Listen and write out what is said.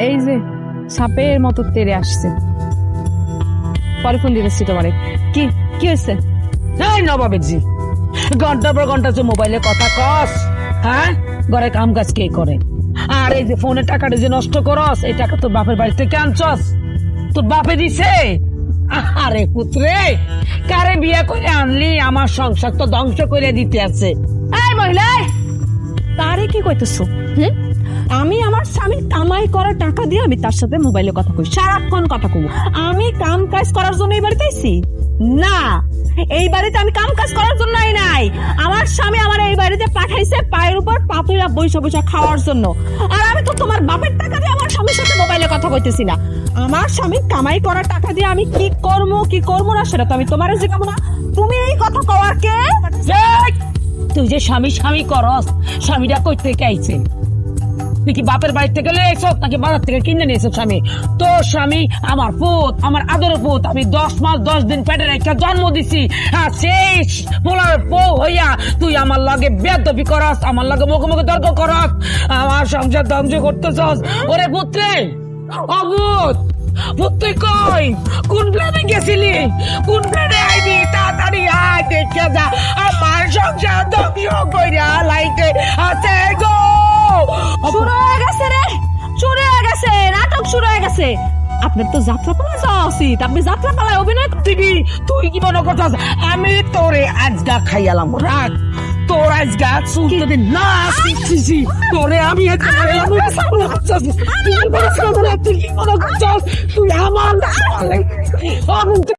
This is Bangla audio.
এই যে সাপের মতো তেড়ে আসছে। পরে ফোন দিতেছি তোমারে। কি কি হয়েছে? এই নবাবেজি, ঘন্টার পর ঘন্টা যে মোবাইলে কথা কস, হ্যাঁ? ঘরে কাম কাজ কে করে? আর এই যে ফোনের টাকাটা যে নষ্ট করস, এই টাকা তোর বাপের বাড়ি থেকে আনছস? তোর বাপে দিছে? আরে পুত্রে, কারে বিয়া করে আনলি? আমার সংসার তো ধ্বংস করে দিতে আছে। এই মহিলা, তারে কি কইতেছো? আমি আমার স্বামীর কামাই করা টাকা দিয়ে আমি তার সাথে মোবাইলে কথা কই, সারাক্ষণ কথা কই। আমি কাম কাজ করার জন্য এই বাড়িতে আইছি না, এই বাড়িতে আমি কাম কাজ করার জন্য আই নাই। আমার স্বামী আমার এই বাড়িতে পাঠাইছে পায়ের উপর পাতুইরা বইসা বইসা খাওয়ার জন্য। আর আমি তো তোমার বাপের টাকা দিয়ে আমার স্বামীর সাথে মোবাইলে কথা কইতেছি না। আমার স্বামী কামাই করা টাকা দিয়ে আমি কি করবো না সেটা তো আমি তোমার জিজ্ঞাসা না। তুমি এই কথা কওয়ার কে? তুই যে স্বামী স্বামী করস, স্বামীরা কই থেকে আইছে? তুই কি বাপের বাড়ি থেকে লয়ে আইছ নাকি বাজার থেকে কিনে নিয়েছ স্বামী? তোর স্বামী আমার পুত, আমার আদর পুত। আমি 10 মাস 10 দিন পেটে রেখে জন্ম দিছি। আর সেই পোলার বউ হইয়া তুই আমার লাগে বেয়াদবি করস, আমার লাগে মুখে মুখে তর্ক করস, আমার সংসার ধ্বংস করতেছস। ওরে পুত্রে, অভূত পুত্রে, কই কোন প্ল্যানে গেছিলি? কোন প্ল্যানে আইবি? তাড়াতাড়ি আয়, দেখে যা আমার সংসার ধ্বংস কইরা লাইতে আছে গো। শুরু হয়ে গেছে রে, শুরু হয়ে গেছে, নাটক শুরু হয়ে গেছে। আপনার তো যাত্রা পালায় যাওয়া উচিত, আপনি যাত্রা পালায় অভিনয় দিবি। তুই কি মনে করছিস আমি তোরে আজগা খাইয়ালাম? রাখ তোর আজগা চুলতে না শিখছি তোরে আমি তুই কি মনে করছিস তুই আমার